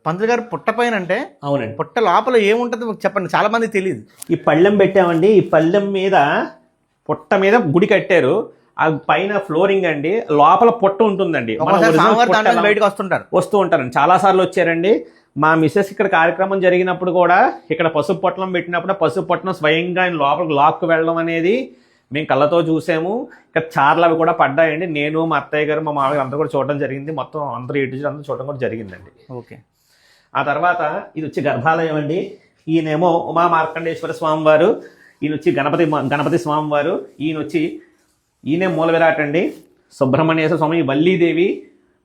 పంతులు గారు పుట్ట పైన అంటే అవునండి. పుట్ట లోపల ఏముంటుందో చెప్పండి, చాలా మంది తెలియదు. ఈ పళ్ళెం పెట్టామండి. ఈ పళ్ళెం మీద పుట్ట మీద గుడి కట్టారు. ఆ పైన ఫ్లోరింగ్ అండి, లోపల పుట్ట ఉంటుందండి. బయటకు వస్తూ ఉంటారండి. చాలా సార్లు వచ్చారండి. మా మిస్సెస్ ఇక్కడ కార్యక్రమం జరిగినప్పుడు కూడా ఇక్కడ పసుపు పొట్లం పెట్టినప్పుడు పసుపు పొట్లం స్వయంగా ఆయన లోపలికి లాక్కు వెళ్ళడం అనేది మేము కళ్ళతో చూసాము. ఇక్కడ చార్లు అవి కూడా పడ్డాయండి. నేను, మా అత్తయ్య గారు, మా మామయ్య అందరూ కూడా చూడడం జరిగింది. మొత్తం అందరూ ఇటు అందరూ చూడడం కూడా జరిగిందండి. ఓకే. ఆ తర్వాత ఇది వచ్చి గర్భాలయం అండి. ఈయనేమో ఉమా మార్కండేశ్వర స్వామి వారు, ఈయన వచ్చి గణపతి స్వామి వారు, ఈయనే మూల విరాట్ అండి. సుబ్రహ్మణ్యేశ్వర స్వామి, వల్లీదేవి,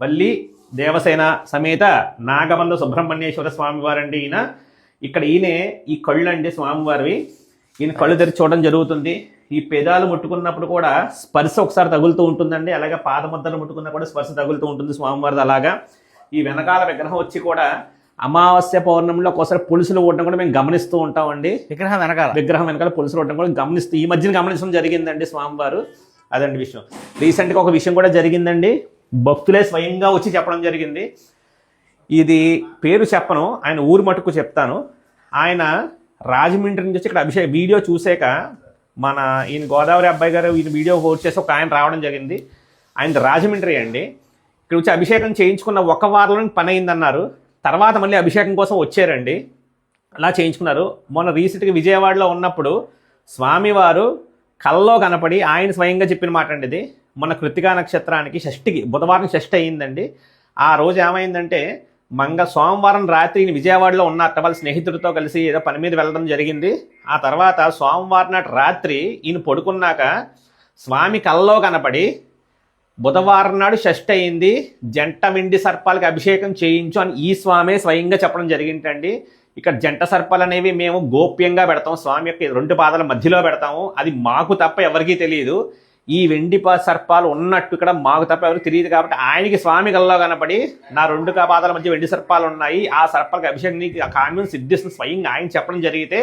వల్లి దేవసేన సమేత నాగబంధ సుబ్రహ్మణ్యేశ్వర స్వామి వారండి ఈయన. ఇక్కడ ఈయనే ఈ కళ్ళు అండి స్వామివారివి. ఈయన కళ్ళు తెరిచి చూడడం జరుగుతుంది. ఈ పెదాలు ముట్టుకున్నప్పుడు కూడా స్పర్శ ఒకసారి తగులుతూ ఉంటుందండి. అలాగే పాదముద్దలు ముట్టుకున్నా కూడా స్పర్శ తగులుతూ ఉంటుంది స్వామివారిది. అలాగా ఈ వెనకాల విగ్రహం వచ్చి కూడా అమావాస్య పౌర్ణమిలో ఒకసారి పులుసులు ఓడడం కూడా మేము గమనిస్తూ ఉంటామండి. విగ్రహం వెనకాల పులుసులు ఓడడం కూడా గమనిస్తూ ఈ మధ్యన గమనించడం జరిగిందండి స్వామివారు. అదండి విషయం. రీసెంట్గా ఒక విషయం కూడా జరిగిందండి. భక్తులే స్వయంగా వచ్చి చెప్పడం జరిగింది. ఇది పేరు చెప్పను, ఆయన ఊరు మటుకు చెప్తాను. ఆయన రాజమండ్రి నుంచి వచ్చి ఇక్కడ వీడియో చూసాక మన ఈయన గోదావరి అబ్బాయి గారు ఈయన వీడియో పోస్ట్ చేసి ఒక ఆయన రావడం జరిగింది. ఆయన రాజమండ్రి అండి. ఇక్కడ వచ్చి అభిషేకం చేయించుకున్న ఒక వారంలో పని అయిందన్నారు. తర్వాత మళ్ళీ అభిషేకం కోసం వచ్చారండి. అలా చేయించుకున్నారు. మొన్న రీసెంట్గా విజయవాడలో ఉన్నప్పుడు స్వామివారు కల్లో కనపడి ఆయన స్వయంగా చెప్పిన మాట అండి ఇది. మన కృత్తికా నక్షత్రానికి షష్ఠికి బుధవారం షష్ఠి అయ్యిందండి. ఆ రోజు ఏమైందంటే సోమవారం రాత్రి ఈయన విజయవాడలో ఉన్నట్ట వాళ్ళ స్నేహితుడితో కలిసి ఏదో పని మీద వెళ్ళడం జరిగింది. ఆ తర్వాత సోమవారం నాటి రాత్రి ఈయన పడుకున్నాక స్వామి కల్లో కనపడి బుధవారం నాడు షష్ఠి అయింది, జంట వెండి సర్పాలకి అభిషేకం చేయించు అని ఈ స్వామే స్వయంగా చెప్పడం జరిగిందండి. ఇక్కడ జంట సర్పాలు అనేవి మేము గోప్యంగా పెడతాం, స్వామి యొక్క 2 పాదాల మధ్యలో పెడతాము. అది మాకు తప్ప ఎవరికీ తెలియదు. ఈ వెండి సర్పాలు ఉన్నట్టు ఇక్కడ మాకు తప్ప ఎవరికి తెలియదు. కాబట్టి ఆయనకి స్వామి కల్లో కనపడి నా 2 పాదాల మధ్య వెండి సర్పాలు ఉన్నాయి, ఆ సర్పాలకి అభిషేకం నీకు కామ్యం సిద్ధిస్తుంది స్వయంగా ఆయన చెప్పడం జరిగితే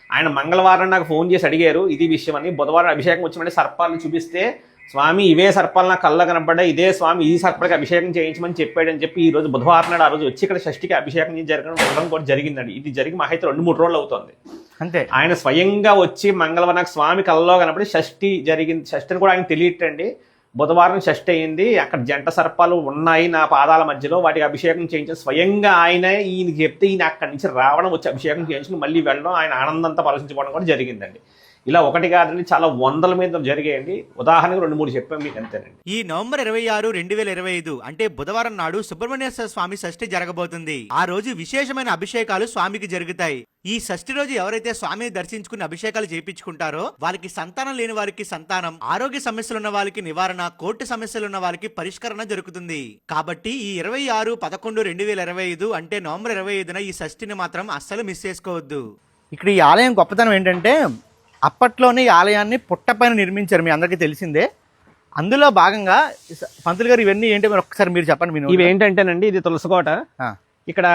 ఆయన మంగళవారం నాకు ఫోన్ చేసి అడిగారు ఇది విషయం అని. బుధవారం అభిషేకం వచ్చిన సర్పాలను చూపిస్తే స్వామి ఇవే సర్పాలు నాకు కళ్ళ కనపడ్డాయి, ఇదే స్వామి ఈ సర్పాలకి అభిషేకం చేయించమని చెప్పాడని చెప్పి ఈ రోజు బుధవారం నాడు ఆ రోజు వచ్చి ఇక్కడ షష్ఠికి అభిషేకం జరగడం కూడా జరిగిందండి. ఇది జరిగి మా అయితే 2-3 రోజులు అవుతుంది అంతే. ఆయన స్వయంగా వచ్చి మంగళవారం నాకు స్వామి కళ్ళలో కనపడి షష్ఠి జరిగింది. షష్ఠిని కూడా ఆయన తెలియటండి. బుధవారం షష్ఠి అయింది, అక్కడ జంట సర్పాలు ఉన్నాయి నా పాదాల మధ్యలో, వాటికి అభిషేకం చేయించారు స్వయంగా ఆయన. ఈయనకి చెప్తే ఈయన అక్కడి నుంచి రావడం, వచ్చి అభిషేకం చేయించుకుని మళ్ళీ వెళ్ళడం, ఆయన ఆనందంతో పరచించుకోవడం కూడా జరిగిందండి. ఇలా ఒకటి కాదండి, చాలా వందల మీద జరిగాయండి. ఉదాహరణకు 2-3 చెప్పాం మీకు అంతేనండి. ఈ నవంబర్ 26, 2025 అంటే బుధవారం నాడు సుబ్రహ్మణ్యేశ్వర స్వామి షష్ఠి జరగబోతుంది. ఆ రోజు విశేషమైన అభిషేకాలు స్వామికి జరుగుతాయి. ఈ షష్ఠి రోజు ఎవరైతే స్వామిని దర్శించుకుని అభిషేకాలు చేయించుకుంటారో వారికి సంతానం లేని వారికి సంతానం, ఆరోగ్య సమస్యలున్న వారికి నివారణ, కోర్టు సమస్యలున్న వారికి పరిష్కరణ జరుగుతుంది. కాబట్టి ఈ 26/11/2025 అంటే నవంబర్ 25న ఈ షష్ఠిని మాత్రం అస్సలు మిస్ చేసుకోవద్దు. ఇక్కడ ఈ ఆలయం గొప్పతనం ఏంటంటే అప్పట్లోనే ఈ ఆలయాన్ని పుట్టపైన నిర్మించారు, మీ అందరికీ తెలిసిందే. అందులో భాగంగా పంతులు గారు ఇవన్నీ ఏంటి ఒకసారి మీరు చెప్పండి. ఇవి ఏంటంటేనండి, ఇది తులసికోట. ఇక్కడ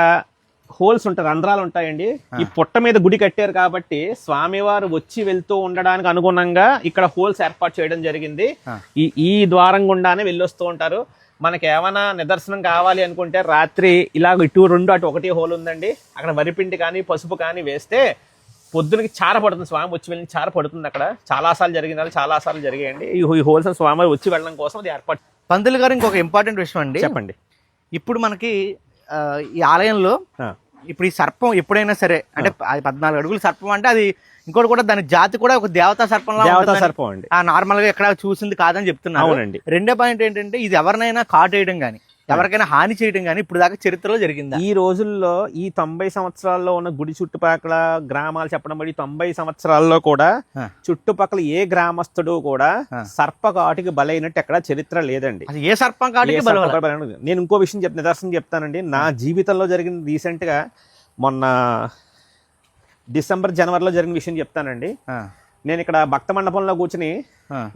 హోల్స్ ఉంటాయి, రంధ్రాలు ఉంటాయండి. ఈ పుట్ట మీద గుడి కట్టారు కాబట్టి స్వామివారు వచ్చి వెళ్తూ ఉండడానికి అనుగుణంగా ఇక్కడ హోల్స్ ఏర్పాటు చేయడం జరిగింది. ఈ ద్వారం గుండానే వెళ్ళొస్తూ ఉంటారు. మనకి ఏమైనా నిదర్శనం కావాలి అనుకుంటే రాత్రి ఇలాగ ఇటు 2 అటు 1 హోల్ ఉందండి. అక్కడ వరిపిండి కానీ పసుపు కానీ వేస్తే పొద్దునకి చార పడుతుంది, స్వామి వచ్చి వెళ్ళిన చార పడుతుంది. అక్కడ చాలాసార్లు జరిగాయండి. ఈ హోల్స్ స్వామి వచ్చి వెళ్ళడం కోసం అది ఏర్పాటు. పంతులు గారు ఇంకొక ఇంపార్టెంట్ విషయం అండి, చెప్పండి. ఇప్పుడు మనకి ఈ ఆలయంలో ఇప్పుడు ఈ సర్పం ఎప్పుడైనా సరే అంటే అది 14 అడుగుల సర్పం అంటే అది ఇంకోటి కూడా దాని జాతి కూడా ఒక దేవతా సర్పం అండి. నార్మల్ గా ఎక్కడ చూసింది కాదని చెప్తున్నారు. అవునండి. రెండో పాయింట్ ఏంటంటే ఇది ఎవరినైనా కాటేయడం కానీ ఎవరికైనా హాని చేయడం కానీ ఇప్పుడు దాకా చరిత్రలో జరిగింది. ఈ రోజుల్లో ఈ 90 సంవత్సరాల్లో ఉన్న గుడి చుట్టుపక్కల గ్రామాలు చెప్పడం బట్టి 90 సంవత్సరాల్లో కూడా చుట్టుపక్కల ఏ గ్రామస్తుడు కూడా సర్ప కాటికి బలైనట్టు ఎక్కడ చరిత్ర లేదండి. ఏ సర్పం కాటికి నేను ఇంకో విషయం నిదర్శనం చెప్తానండి. నా జీవితంలో జరిగిన రీసెంట్ గా మొన్న డిసెంబర్ జనవరిలో జరిగిన విషయం చెప్తానండి. నేను ఇక్కడ భక్త మండపంలో కూర్చుని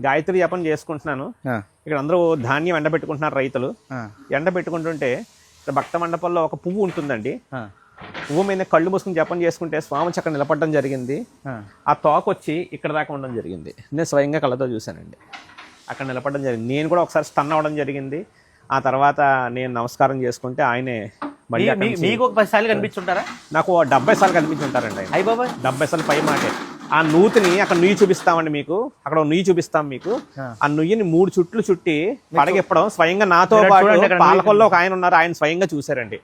గాయత్రి జపం చేసుకుంటున్నాను. ఇక్కడ అందరూ ధాన్యం ఎండబెట్టుకుంటున్నారు రైతులు. ఎండబెట్టుకుంటుంటే ఇక్కడ భక్త మండపంలో ఒక పువ్వు ఉంటుందండి. పువ్వు మీద కళ్ళు మూసుకుని జపం చేసుకుంటే స్వామి అక్కడ నిలబడడం జరిగింది. ఆ తోక వచ్చి ఇక్కడ దాకా ఉండడం జరిగింది. నేను స్వయంగా కళ్ళతో చూశానండి. అక్కడ నిలబడడం జరిగింది. నేను కూడా ఒకసారి స్టన్ అవ్వడం జరిగింది. ఆ తర్వాత నేను నమస్కారం చేసుకుంటే ఆయనే మళ్ళీ అక్కడి నుంచి మీకు ఒక 10 సార్లు కనిపించుంటారా? నాకు 70 సార్లు కనిపించుంటారండి ఆయన. అయ్య బాబాయ్, 70 సార్లు పై మాటే. ఆ నూతిని అక్కడ నుయ్యి చూపిస్తామండి మీకు, అక్కడ నుయ్యి చూపిస్తాం మీకు. ఆ నుయ్యిని 3 చుట్లు చుట్టి పడగెప్పడం స్వయంగా నాతో పాటు పాలకొల్లో ఒక ఆయన ఉన్నారు, ఆయన స్వయంగా చూశారండి.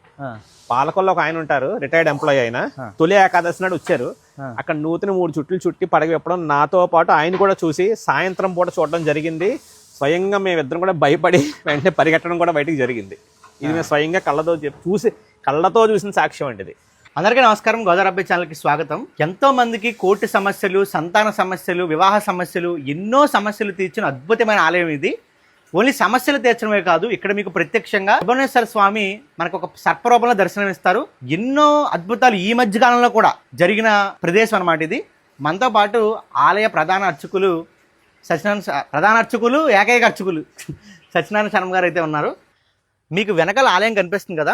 పాలకొల్లో ఒక ఆయన ఉంటారు, రిటైర్డ్ ఎంప్లాయీ ఆయన. తొలి ఏకాదశి నాడు వచ్చారు, అక్కడ నూతిని 3 చుట్లు చుట్టి పడగెప్పడం నాతో పాటు ఆయన కూడా చూసి సాయంత్రం పూట చూడడం జరిగింది. స్వయంగా మేమిద్దరం కూడా భయపడి వెంటనే పరిగెట్టడం కూడా బయటికి జరిగింది. ఇది మేము స్వయంగా కళ్ళతో చూసిన సాక్ష్యం అండి ఇది. అందరికీ నమస్కారం. గోదావరి అబ్బాయి ఛానల్కి స్వాగతం. ఎంతో మందికి కోర్టు సమస్యలు, సంతాన సమస్యలు, వివాహ సమస్యలు, ఎన్నో సమస్యలు తీర్చిన అద్భుతమైన ఆలయం ఇది. ఓన్లీ సమస్యలు తీర్చడమే కాదు, ఇక్కడ మీకు ప్రత్యక్షంగా సుబ్రహ్మణ్యేశ్వర స్వామి మనకు ఒక సర్పరూపంలో దర్శనమిస్తారు. ఎన్నో అద్భుతాలు ఈ మధ్య కాలంలో కూడా జరిగిన ప్రదేశం అన్నమాట ఇది. మనతో పాటు ఆలయ ప్రధాన అర్చకులు ఏకైక అర్చకులు సత్యనారాయణ శర్మ గారు అయితే ఉన్నారు. మీకు వెనకాల ఆలయం కనిపిస్తుంది కదా,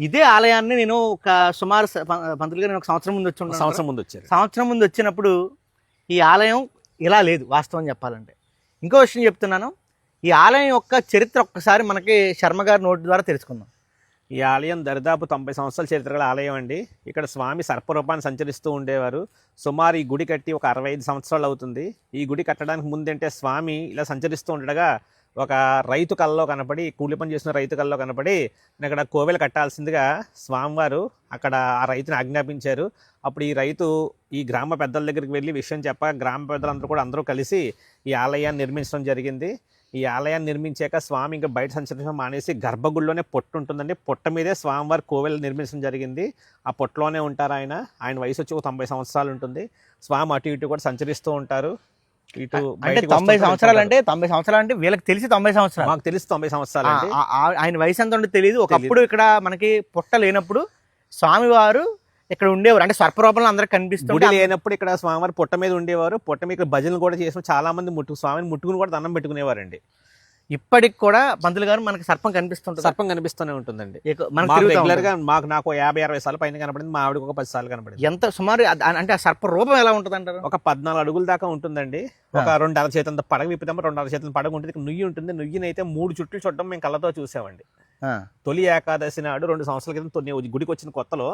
ఇదే ఆలయాన్ని నేను ఒక సుమారు పంతులుగా నేను ఒక సంవత్సరం ముందు సంవత్సరం ముందు వచ్చినప్పుడు ఈ ఆలయం ఇలా లేదు వాస్తవం చెప్పాలంటే. ఇంకో విషయం చెప్తున్నాను, ఈ ఆలయం యొక్క చరిత్ర ఒక్కసారి మనకి శర్మ గారి నోటి ద్వారా తెలుసుకుందాం. ఈ ఆలయం దరిదాపు 90 సంవత్సరాల చరిత్ర గల ఆలయం అండి. ఇక్కడ స్వామి సర్పరూపాన్ని సంచరిస్తూ ఉండేవారు. సుమారు ఈ గుడి కట్టి ఒక 65 సంవత్సరాలు అవుతుంది. ఈ గుడి కట్టడానికి ముందంటే స్వామి ఇలా సంచరిస్తూ ఉండగా ఒక రైతు కళ్ళలో కనపడి, కూలి పని చేసిన రైతు కళ్ళలో కనపడి ఇక్కడ కోవెల కట్టాల్సిందిగా స్వామివారు అక్కడ ఆ రైతుని ఆజ్ఞాపించారు. అప్పుడు ఈ రైతు ఈ గ్రామ పెద్దల దగ్గరికి వెళ్ళి విషయం చెప్పగా గ్రామ పెద్దలందరూ కూడా అందరూ కలిసి ఈ ఆలయాన్ని నిర్మించడం జరిగింది. ఈ ఆలయాన్ని నిర్మించాక స్వామి ఇంకా బయట సంచరించడం మానేసి గర్భగుడిలోనే పొట్టు ఉంటుందండి, పొట్ట మీదే స్వామివారి కోవెలు నిర్మించడం జరిగింది. ఆ పొట్టలోనే ఉంటారు ఆయన. ఆయన వయసు వచ్చి 90 సంవత్సరాలు ఉంటుంది. స్వామి అటు ఇటు కూడా సంచరిస్తూ ఉంటారు. ఇటు అంటే 90 సంవత్సరాలు అంటే 90 సంవత్సరాలు అంటే వీళ్ళకి తెలిసి 90 సంవత్సరాలు, మాకు తెలిసి 90 సంవత్సరాలు అండి. ఆయన వయసు ఎంత ఉంటే తెలియదు. ఒకప్పుడు ఇక్కడ మనకి పొట్ట లేనప్పుడు స్వామివారు ఇక్కడ ఉండేవారు, అంటే సర్పరూపంలో అందరికి కనిపిస్తుంది. లేనప్పుడు ఇక్కడ స్వామివారి పొట్ట మీద ఉండేవారు. పొట్ట మీద భజనలు కూడా చేసిన చాలా మంది స్వామిని ముట్టుకుని కూడా దండం పెట్టుకునేవారండి. ఇప్పటికి కూడా పంతులు గారు మనకి సర్పం కనిపిస్తుంటుంది. సర్పం కనిపిస్తూనే ఉంటుందండి. రెగ్యులర్ గా నాకు 50-60 సార్లు పైన కనపడింది. మా ఆవిడకి ఒక 10 సార్లు కనపడింది. ఎంత సుమారు అంటే ఆ సర్ప రూపం ఎలా ఉంటుంది అంటారు? ఒక 14 అడుగుల దాకా ఉంటుందండి. ఒక 2 అరచేతుల పడగ విప్పుతాము, 2 అరచేతుల పడగ ఉంటుంది. నుయ్యి ఉంటుంది. నుయ్యిని అయితే 3 చుట్లు చూడడం మేము కళ్ళతో చూసామండి. తొలి ఏకాదశి నాడు 2 సంవత్సరాల క్రితం గుడికి వచ్చిన కొత్తలో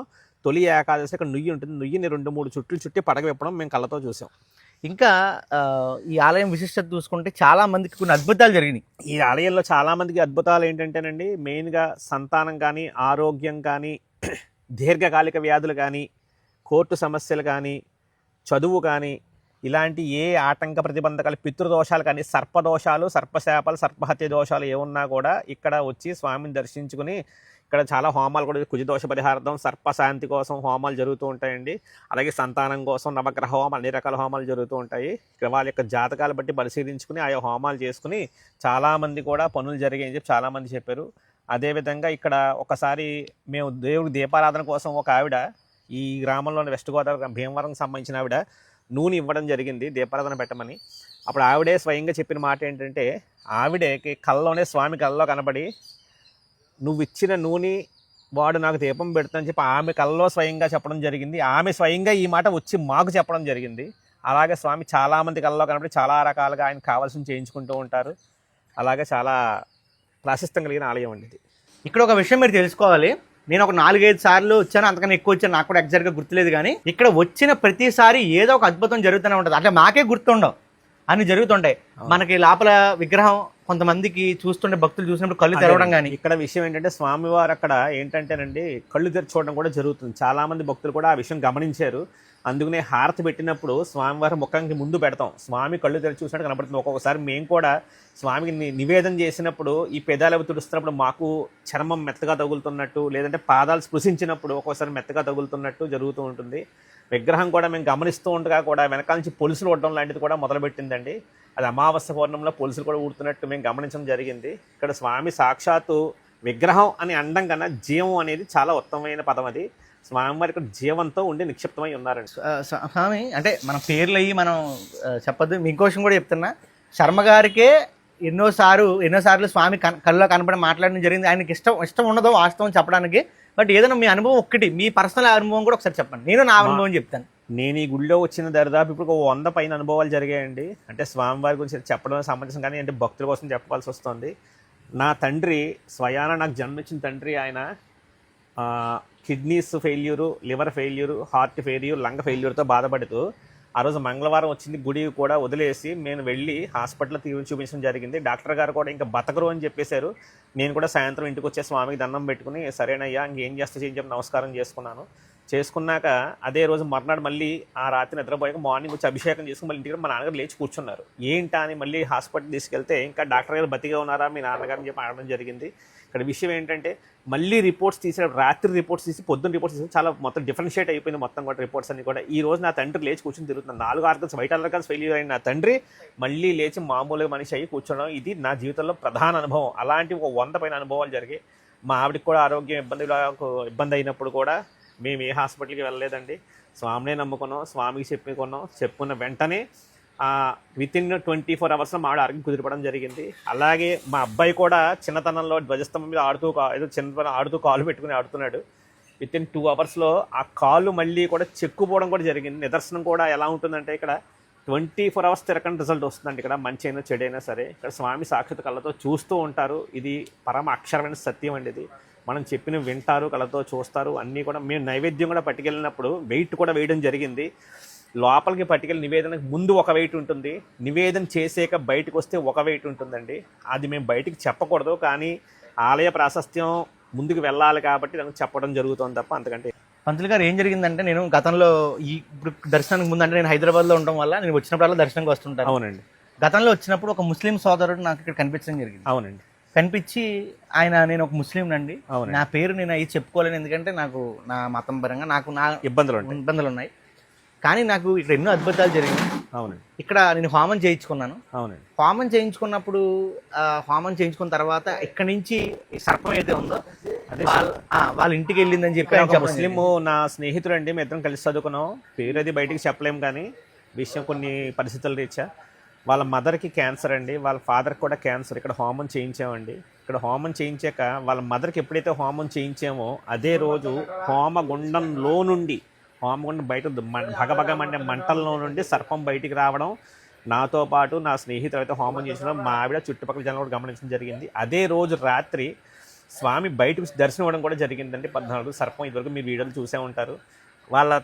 తొలి ఏకాదశి ఇక్కడ నుయ్యి ఉంటుంది. నుయ్యిని 2-3 చుట్లు చుట్టి పడగ విప్పడం మేము కళ్ళతో చూసాం. ఇంకా ఈ ఆలయం విశిష్టత చూసుకుంటే చాలా మందికి కొన్ని అద్భుతాలు జరిగినాయి. ఈ ఆలయంలో చాలా మందికి అద్భుతాలు ఏంటంటేనండి, మెయిన్గా సంతానం కానీ, ఆరోగ్యం కానీ, దీర్ఘకాలిక వ్యాధులు కానీ, కోర్టు సమస్యలు కానీ, చదువు కానీ, ఇలాంటి ఏ ఆటంక ప్రతిబంధకాలు, పితృదోషాలు కానీ, సర్పదోషాలు, సర్పశాపాలు, సర్పహత్య దోషాలు ఏమున్నా కూడా ఇక్కడ వచ్చి స్వామిని దర్శించుకుని ఇక్కడ చాలా హోమాలు కూడా, కుజదోష పరిహార్థం, సర్పశాంతి కోసం హోమాలు జరుగుతూ ఉంటాయండి. అలాగే సంతానం కోసం నవగ్రహ హోమాలు, అన్ని రకాల హోమాలు జరుగుతూ ఉంటాయి. ఇక్కడ వాళ్ళ యొక్క జాతకాలు బట్టి పరిశీలించుకుని ఆయా హోమాలు చేసుకుని చాలామంది కూడా పనులు జరిగాయని చెప్పి చాలామంది చెప్పారు. అదేవిధంగా ఇక్కడ ఒకసారి మేము దేవుడి దీపారాధన కోసం ఒక ఆవిడ ఈ గ్రామంలోని వెస్ట్ గోదావరి భీమవరంకి సంబంధించిన ఆవిడ నూనె ఇవ్వడం జరిగింది దీపారాధన పెట్టమని. అప్పుడు ఆవిడే స్వయంగా చెప్పిన మాట ఏంటంటే, ఆవిడకి కళ్ళలోనే స్వామి కళ్ళలో కనబడి నువ్వు ఇచ్చిన నూనె వాడు నాకు దీపం పెడతానని చెప్పి ఆమె కళ్ళలో స్వయంగా చెప్పడం జరిగింది. ఆమె స్వయంగా ఈ మాట వచ్చి మాకు చెప్పడం జరిగింది. అలాగే స్వామి చాలామంది కళ్ళలో కనబడి చాలా రకాలుగా ఆయన కావాల్సిన చేయించుకుంటూ ఉంటారు. అలాగే చాలా ప్రాశస్త్యం కలిగిన ఆలయం అండి ఇది. ఇక్కడ ఒక విషయం మీరు తెలుసుకోవాలి. నేను ఒక 4-5 సార్లు వచ్చాను, అంతకన్నా ఎక్కువ వచ్చాను, నాకు కూడా ఎగ్జాక్ట్గా గుర్తులేదు. కానీ ఇక్కడ వచ్చిన ప్రతిసారి ఏదో ఒక అద్భుతం జరుగుతూనే ఉంటుంది. అంటే మాకే గుర్తుండవు, అన్ని జరుగుతుంటాయి. మనకి లోపల విగ్రహం కొంతమందికి చూస్తుంటే, భక్తులు చూసినప్పుడు కళ్ళు తెరవడం కానీ. ఇక్కడ విషయం ఏంటంటే స్వామివారు అక్కడ ఏంటంటేనండి కళ్ళు తెరిచి చూడడం కూడా జరుగుతుంది. చాలా మంది భక్తులు కూడా ఆ విషయం గమనించారు. అందుకనే హారతి పెట్టినప్పుడు స్వామివారి ముఖానికి ముందు పెడతాం, స్వామి కళ్ళు తెరిచి చూసినట్టు కనపడుతుంది. ఒక్కొక్కసారి మేము కూడా స్వామికి నివేదన చేసినప్పుడు ఈ పెదాలు తుడుస్తున్నప్పుడు మాకు చర్మం మెత్తగా తగులుతున్నట్టు, లేదంటే పాదాలు స్పృశించినప్పుడు ఒక్కొక్కసారి మెత్తగా తగులుతున్నట్టు జరుగుతూ ఉంటుంది. విగ్రహం కూడా మేము గమనిస్తూ ఉండగా కూడా వెనకాల నుంచి పొలుసులు ఊడడం లాంటిది కూడా మొదలుపెట్టిందండి. అది అమావాస్య పౌర్ణంలో పొలుసులు కూడా ఊడుతున్నట్టు మేము గమనించడం జరిగింది. ఇక్కడ స్వామి సాక్షాత్తు విగ్రహం అని అనడం కన్నా జీవం అనేది చాలా ఉత్తమమైన పదం. అది స్వామివారి ఇక్కడ జీవంతో ఉండి నిక్షిప్తమై ఉన్నారండి. స్వామి అంటే మన పేర్లు అయ్యి మనం చెప్పొద్దు. ఇంకో విషయం కూడా చెప్తున్నా, శర్మ గారికే ఎన్నోసార్లు స్వామి కళ్ళలో కనపడి మాట్లాడడం జరిగింది. ఆయనకి ఇష్టం ఉండదు వాస్తవం చెప్పడానికి. బట్ ఏదైనా మీ అనుభవం ఒక్కటి, మీ పర్సనల్ అనుభవం కూడా ఒకసారి చెప్పండి. నేను నా అనుభవం చెప్తాను. నేను ఈ గుడిలో వచ్చిన దరిదాపు ఇప్పుడు 100 పైన అనుభవాలు జరిగాయండి. అంటే స్వామివారి గురించి చెప్పడం సమంజసం కానీ, అంటే భక్తుల కోసం చెప్పాల్సి వస్తుంది. నా తండ్రి స్వయాన నాకు జన్మించిన తండ్రి ఆయన kidneys failure, liver failure, heart failure, lung ఫెయిల్యూర్తో బాధపడుతూ ఆ రోజు మంగళవారం వచ్చింది, గుడి కూడా వదిలేసి నేను వెళ్ళి హాస్పిటల్లో చూపించడం జరిగింది. డాక్టర్ గారు కూడా ఇంకా బతకరు అని చెప్పేశారు. నేను కూడా సాయంత్రం ఇంటికి వచ్చే స్వామికి దండం పెట్టుకుని సరేనయ్యా ఇంకేం చేస్తే చెప్పి నమస్కారం చేసుకున్నాక అదే రోజు మర్నాడు మళ్ళీ ఆ రాత్రి నిద్రపోయాక మార్నింగ్ వచ్చి అభిషేకం చేసుకుని మళ్ళీ ఇంటికి మా నాన్నగారు లేచి కూర్చున్నారు. ఏంటా అని మళ్ళీ హాస్పిటల్ తీసుకెళ్తే ఇంకా డాక్టర్ గారు బతిగా ఉన్నారా మీ నాన్నగారిని చెప్పి అడగడం జరిగింది. ఇక్కడ విషయం ఏంటంటే మళ్ళీ రిపోర్ట్స్ తీసే రాత్రి రిపోర్ట్స్ తీసి పొద్దున్న రిపోర్ట్స్ తీసి చాలా మొత్తం డిఫరెన్షియేట్ అయిపోయింది మొత్తం కూడా రిపోర్ట్స్ అన్ని కూడా. ఈ రోజు నా తండ్రి లేచి కూర్చొని తిరుగుతున్నాను. 4 ఆర్గన్స్ వైటల్ ఆర్గన్స్ ఫెయిల్యూర్ అయిన నా తండ్రి మళ్ళీ లేచి మామూలుగా మనిషి అయ్యి కూర్చోవడం ఇది నా జీవితంలో ప్రధాన అనుభవం. అలాంటి ఒక 100 పైన అనుభవాలు జరిగాయి. మా ఆవిడకి కూడా ఆరోగ్యం ఇబ్బంది అయినప్పుడు కూడా మేము ఏ హాస్పిటల్కి వెళ్ళలేదండి. స్వామినే నమ్ముకున్నాం, స్వామికి చెప్పుకున్న వెంటనే వితిన్ 24 అవర్స్లో మా ఆవిడ ఆరోగ్యం కుదిరిపడం జరిగింది. అలాగే మా అబ్బాయి కూడా చిన్నతనంలో ధ్వజస్తంభం మీద ఆడుతూ కాలు పెట్టుకుని ఆడుతున్నాడు. వితిన్ 2 అవర్స్లో ఆ కాలు మళ్ళీ కూడా చెక్కుపోవడం కూడా జరిగింది. నిదర్శనం కూడా ఎలా ఉంటుందంటే ఇక్కడ 24 అవర్స్ తిరగని రిజల్ట్ వస్తుందండి. ఇక్కడ మంచి అయినా చెడైనా సరే ఇక్కడ స్వామి సాక్షాత్ కళ్ళతో చూస్తూ ఉంటారు. ఇది పరమ అక్షరమైన సత్యం అండి. ఇది మనం చెప్పిన వింటారు, కళ్ళతో చూస్తారు. అన్నీ కూడా మేము నైవేద్యం కూడా పట్టుకెళ్ళినప్పుడు వెయిట్ కూడా వేయడం జరిగింది. లోపలికి పట్టుకెళ్ళి నివేదనకు ముందు ఒక వెయిట్ ఉంటుంది, నివేదన చేసాక బయటకు వస్తే ఒక వెయిట్ ఉంటుందండి. అది మేము బయటికి చెప్పకూడదు, కానీ ఆలయ ప్రాశస్త్యం ముందుకు వెళ్ళాలి కాబట్టి దానికి చెప్పడం జరుగుతుంది తప్ప అంతకంటే. పంతులు గారు ఏం జరిగిందంటే నేను గతంలో ఇప్పుడు దర్శనానికి ముందు అంటే నేను హైదరాబాద్లో ఉండడం వల్ల నేను వచ్చినప్పుడల్లా దర్శనంకి వస్తుంటాను. అవునండి. గతంలో వచ్చినప్పుడు ఒక ముస్లిం సోదరుడు నాకు ఇక్కడ కనిపించడం జరిగింది. అవునండి. కనిపించి నేను ఒక ముస్లిం నండి, నా పేరు నేను అవి చెప్పుకోలేను ఎందుకంటే నాకు నా మతం పరంగా నా ఇబ్బందులు ఉన్నాయి. కానీ నాకు ఇక్కడ ఎన్నో అద్భుతాలు జరిగాయి. అవునండి. ఇక్కడ నేను హోమం చేయించుకున్నాను. అవునండి. హోమం చేయించుకున్నప్పుడు హోమం చేయించుకున్న తర్వాత ఇక్కడి నుంచి సర్పం అయితే ఉందో అదే వాళ్ళ ఇంటికి వెళ్ళిందని చెప్పి ముస్లిం నా స్నేహితుడు అండి, మేము ఇద్దరం కలిసి చదువుకున్నాం. పేరు అది బయటికి చెప్పలేము, కానీ విషయం కొన్ని పరిస్థితుల రీత్యా వాళ్ళ మదర్కి క్యాన్సర్ అండి, వాళ్ళ ఫాదర్కి కూడా క్యాన్సర్. ఇక్కడ హోమం చేయించామండి. ఇక్కడ హోమం చేయించాక వాళ్ళ మదర్కి ఎప్పుడైతే హోమం చేయించామో అదే రోజు హోమగుండంలో నుండి బయట భగభగ మండే మంటల్లో నుండి సర్పం బయటికి రావడం, నాతో పాటు నా స్నేహితులు అయితే హోమం చేసిన మా ఆవిడ చుట్టుపక్కల జనం కూడా గమనించడం జరిగింది. అదే రోజు రాత్రి స్వామి బయటకు దర్శనం ఇవ్వడం కూడా జరిగిందండి. 14 సర్పం ఇదివరకు మీరు వీడియోలు చూసే ఉంటారు. వాళ్ళ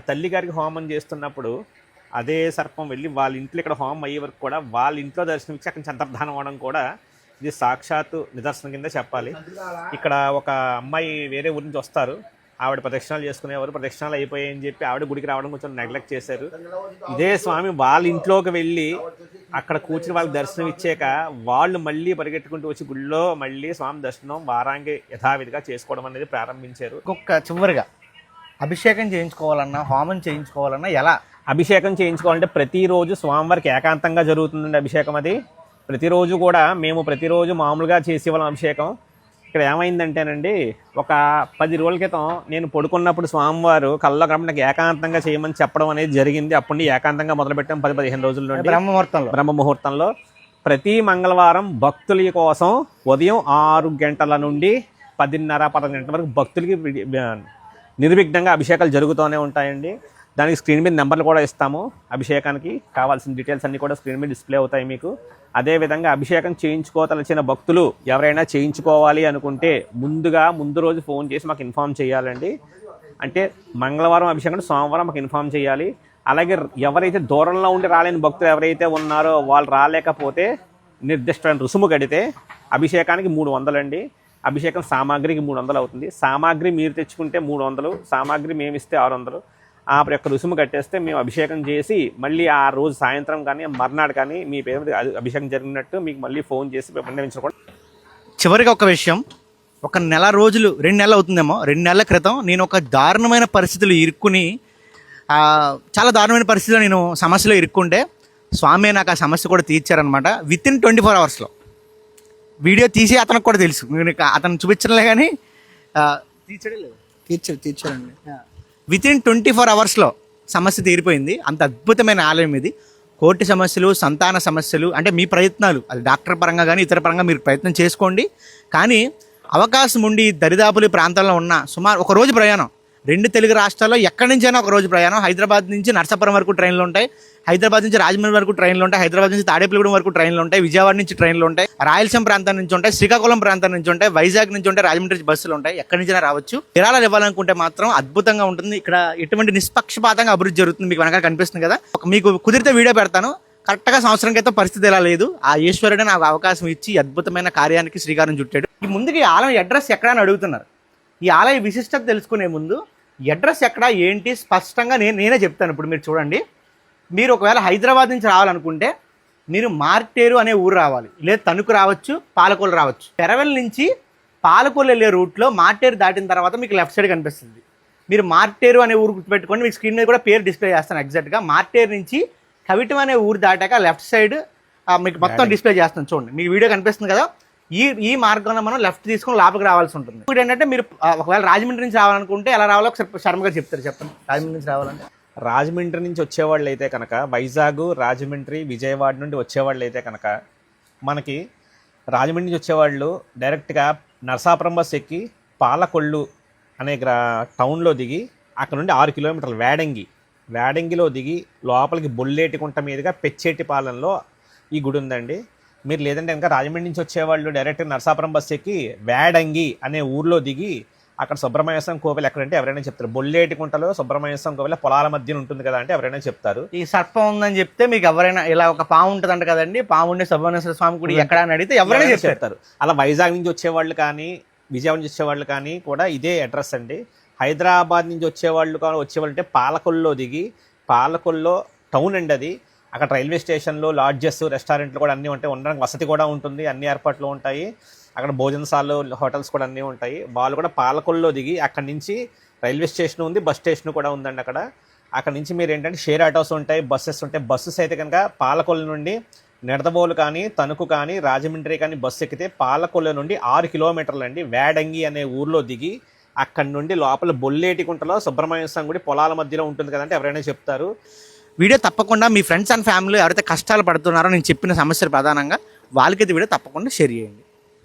తల్లి గారికి హోమం చేస్తున్నప్పుడు అదే సర్పం వెళ్ళి వాళ్ళ ఇంట్లో ఇక్కడ హోమం అయ్యే వరకు కూడా వాళ్ళ ఇంట్లో దర్శనం ఇచ్చి అక్కడి నుంచి అంతర్ధానం అవ్వడం కూడా ఇది సాక్షాత్తు నిదర్శనం కింద చెప్పాలి. ఇక్కడ ఒక అమ్మాయి వేరే ఊరి నుంచి వస్తారు, ఆవిడ ప్రదక్షిణాలు చేసుకునేవారు. ప్రదక్షిణాలు అయిపోయాయని చెప్పి ఆవిడ గుడికి రావడం కొంచెం నెగ్లెక్ట్ చేశారు. ఇదే స్వామి వాళ్ళ ఇంట్లోకి వెళ్ళి అక్కడ కూర్చుని వాళ్ళకి దర్శనం ఇచ్చాక వాళ్ళు మళ్ళీ పరిగెట్టుకుంటూ వచ్చి గుడిలో మళ్ళీ స్వామి దర్శనం వారాంగి యథావిధిగా చేసుకోవడం అనేది ప్రారంభించారు. చివరిగా అభిషేకం చేయించుకోవాలన్నా హోమం చేయించుకోవాలన్నా ఎలా? అభిషేకం చేయించుకోవాలంటే ప్రతిరోజు స్వామివారికి ఏకాంతంగా జరుగుతుందండి అభిషేకం. అది ప్రతిరోజు కూడా మేము ప్రతిరోజు మామూలుగా చేసేవాళ్ళం అభిషేకం. ఇక్కడ ఏమైందంటేనండి, ఒక 10 రోజుల క్రితం నేను పడుకున్నప్పుడు స్వామివారు కళ్ళలో కాబట్టి నాకు ఏకాంతంగా చేయమని చెప్పడం అనేది జరిగింది. అప్పుడు ఏకాంతంగా మొదలుపెట్టాం 10-15 రోజుల నుండి బ్రహ్మముహూర్తంలో. ప్రతి మంగళవారం భక్తుల కోసం ఉదయం 6 గంటల నుండి 10:30-11 గంటల వరకు భక్తులకి నిర్విఘ్నంగా అభిషేకాలు జరుగుతూనే ఉంటాయండి. దానికి స్క్రీన్ మీద నెంబర్లు కూడా ఇస్తాము. అభిషేకానికి కావాల్సిన డీటెయిల్స్ అన్నీ కూడా స్క్రీన్ మీద డిస్ప్లే అవుతాయి మీకు. అదేవిధంగా అభిషేకం చేయించుకోదలచిన భక్తులు ఎవరైనా చేయించుకోవాలి అనుకుంటే ముందు రోజు ఫోన్ చేసి మాకు ఇన్ఫామ్ చేయాలండి. అంటే మంగళవారం అభిషేకం సోమవారం మాకు ఇన్ఫామ్ చేయాలి. అలాగే ఎవరైతే దూరంలో ఉండి రాలేని భక్తులు ఎవరైతే ఉన్నారో వాళ్ళు రాలేకపోతే నిర్దిష్టమైన రుసుము కడితే అభిషేకానికి 300 అండి. అభిషేకం సామాగ్రికి 300 అవుతుంది. సామాగ్రి మీరు తెచ్చుకుంటే 300, సామాగ్రి మేము ఇస్తే 600. ఆ యొక్క రుసుము కట్టేస్తే మేము అభిషేకం చేసి మళ్ళీ ఆ రోజు సాయంత్రం కానీ మర్నాడు కానీ మీ పేరు మీద అభిషేకం జరిగినట్టు మీకు మళ్ళీ ఫోన్ చేసి విన్నవించుకోవడం. చివరిగా ఒక విషయం, ఒక 2 నెలలు అవుతుందేమో, 2 నెలల క్రితం నేను ఒక దారుణమైన పరిస్థితులు ఇరుక్కుని చాలా దారుణమైన పరిస్థితిలో నేను సమస్యలో ఇరుక్కుంటే స్వామి నాకు ఆ సమస్య కూడా తీర్చారనమాట. వితిన్ 24 అవర్స్లో వీడియో తీసి అతనికి కూడా తెలుసు, నేను అతను చూపించలే కానీ తీర్చారండి. వితిన్ 24 అవర్స్లో సమస్య తీరిపోయింది. అంత అద్భుతమైన ఆలయం ఇది. కోర్టు సమస్యలు, సంతాన సమస్యలు అంటే మీ ప్రయత్నాలు, అది డాక్టర్ పరంగా కానీ ఇతర పరంగా మీరు ప్రయత్నం చేసుకోండి. కానీ అవకాశం ఉండి దరిదాపులి ప్రాంతంలో ఉన్న సుమారు ఒక రోజు ప్రయాణం 2 తెలుగు రాష్ట్రాల్లో ఎక్కడి నుంచైనా ఒక రోజు ప్రయాణం. హైదరాబాద్ నుంచి నర్సాపురం వరకు ట్రైన్లు ఉంటాయి, హైదరాబాద్ నుంచి రాజమండ్రి వరకు ట్రైన్లు ఉంటాయి, హైదరాబాద్ నుంచి తాడేపల్లిగూడెం వరకు ట్రైన్లు ఉంటాయి, విజయవాడ నుంచి ట్రైన్లు ఉంటాయి, రాయలసీమ ప్రాంతం నుంచి ఉంటాయి, శ్రీకాకుళం ప్రాంతం నుంచి ఉంటాయి, వైజాగ్ నుంచి ఉంటాయి, రాజమండ్రి నుంచి బస్సులు ఉంటాయి. ఎక్కడి నుంచైనా రావచ్చు. విరాళాలు ఇవ్వాలనుకుంటే మాత్రం అద్భుతంగా ఉంటుంది. ఇక్కడ ఎటువంటి నిష్పక్షపాతంగా అభివృద్ధి జరుగుతుంది. మీకు వెనకాల కనిపిస్తుంది కదా, మీకు కుదిరితే వీడియో పెడతాను. కరెక్ట్గా సంవత్సరం క్రితం పరిస్థితి ఎలా లేదు. ఆ ఈశ్వరుడే నాకు అవకాశం ఇచ్చి అద్భుతమైన కార్యానికి శ్రీకారం చుట్టాడు. ఈ ముందుకి ఈ ఆలయం అడ్రస్ ఎక్కడ అని అడుగుతున్నారు. ఈ ఆలయ విశిష్టత తెలుసుకునే ముందు అడ్రస్ ఎక్కడ ఏంటి స్పష్టంగా నేనే చెప్తాను. ఇప్పుడు మీరు చూడండి, మీరు ఒకవేళ హైదరాబాద్ నుంచి రావాలనుకుంటే మీరు మార్టేరు అనే ఊరు రావాలి, లేదా తణుకు రావచ్చు, పాలకొల్లు రావచ్చు. పెరవెల్ నుంచి పాలకొల్లు వెళ్ళే రూట్లో మార్టేరు దాటిన తర్వాత మీకు లెఫ్ట్ సైడ్ కనిపిస్తుంది. మీరు మార్టేరు అనే ఊరు గుర్తుపెట్టుకోండి. మీకు స్క్రీన్ మీద కూడా పేరు డిస్ప్లే చేస్తాను ఎగ్జాక్ట్గా. మార్టేరు నుంచి కవిటం అనే ఊరు దాటాక లెఫ్ట్ సైడ్ మీకు మొత్తం డిస్ప్లే చేస్తాను చూడండి. మీకు వీడియో కనిపిస్తుంది కదా, ఈ మార్గంలో మనం లెఫ్ట్ తీసుకుని లోపలికి రావాల్సి ఉంటుంది. ఇప్పుడు ఏంటంటే మీరు ఒకవేళ రాజమండ్రి నుంచి రావాలనుకుంటే ఎలా రావాలో ఒకసారి శర్మ గారు చెప్తారు. చెప్పండి, రాజమండ్రి నుంచి రావాలంటే. రాజమండ్రి నుంచి వచ్చేవాళ్ళు అయితే కనుక వైజాగ్, రాజమండ్రి, విజయవాడ నుండి వచ్చేవాళ్ళు అయితే కనుక మనకి రాజమండ్రి నుంచి వచ్చేవాళ్ళు డైరెక్ట్గా నరసాపురం బస్ ఎక్కి పాలకొల్లు అనే టౌన్లో దిగి అక్కడ నుండి 6 కిలోమీటర్లు వేడంగిలో దిగి లోపలికి బొల్లేటికుంట మీదుగా పెచ్చేటిపాలెంలో ఈ గుడి ఉందండి. మీరు లేదంటే ఇంకా రాజమండ్రి నుంచి వచ్చేవాళ్ళు డైరెక్ట్ నరసాపురం బస్ ఎక్కి వేడంగి అనే ఊర్లో దిగి అక్కడ సుబ్రహ్మణ్య స్వామి కోవిల్ ఎక్కడంటే ఎవరైనా చెప్తారు. బొల్లేటికుంటలో సుబ్రహ్మణ్య స్వామి కోవిల్ పొలాల మధ్యన ఉంటుంది కదా అంటే ఎవరైనా చెప్తారు. ఈ సర్పం ఉందని చెప్తే మీకు ఎవరైనా ఇలా ఒక పాము ఉంటుందంట కదండి, పాము ఉండే సుబ్రహ్మణ్య స్వామి గుడి ఎక్కడ అని అడిగితే ఎవరైనా చెప్తారు. అలా వైజాగ్ నుంచి వచ్చేవాళ్ళు కానీ విజయవాడ నుంచి వచ్చేవాళ్ళు కానీ కూడా ఇదే అడ్రస్ అండి. హైదరాబాద్ నుంచి వచ్చేవాళ్ళు అంటే పాలకొల్లో దిగి పాలకొల్లో టౌన్ అండి అది. అక్కడ రైల్వే స్టేషన్లో లాడ్జెస్, రెస్టారెంట్లు కూడా అన్నీ ఉంటాయి, ఉండడానికి వసతి కూడా ఉంటుంది, అన్ని ఏర్పాట్లు ఉంటాయి. అక్కడ భోజనశాలలు, హోటల్స్ కూడా అన్నీ ఉంటాయి. వాళ్ళు కూడా పాలకొల్లో దిగి అక్కడి నుంచి రైల్వే స్టేషన్ ఉంది, బస్ స్టేషన్ కూడా ఉందండి అక్కడ నుంచి మీరు ఏంటంటే షేర్ ఆటోస్ ఉంటాయి, బస్సెస్ ఉంటాయి. బస్సెస్ అయితే కనుక పాలకొల్లు నుండి నిడదవోలు కానీ తణుకు కానీ రాజమండ్రి కానీ బస్సు ఎక్కితే పాలకొల్లు నుండి 6 కిలోమీటర్లు అండి వేడంగి అనే ఊర్లో దిగి అక్కడి నుండి లోపల బొల్లేటికుంటలో సుబ్రహ్మణ్య స్వామి గుడి పొలాల మధ్యలో ఉంటుంది కదంటే ఎవరైనా చెప్తారు. వీడియో తప్పకుండా మీ ఫ్రెండ్స్ అండ్ ఫ్యామిలీ ఎవరైతే కష్టాలు పడుతున్నారో నేను చెప్పిన సమస్యలు ప్రధానంగా వాళ్ళకైతే వీడియో తప్పకుండా షేర్ చేయండి.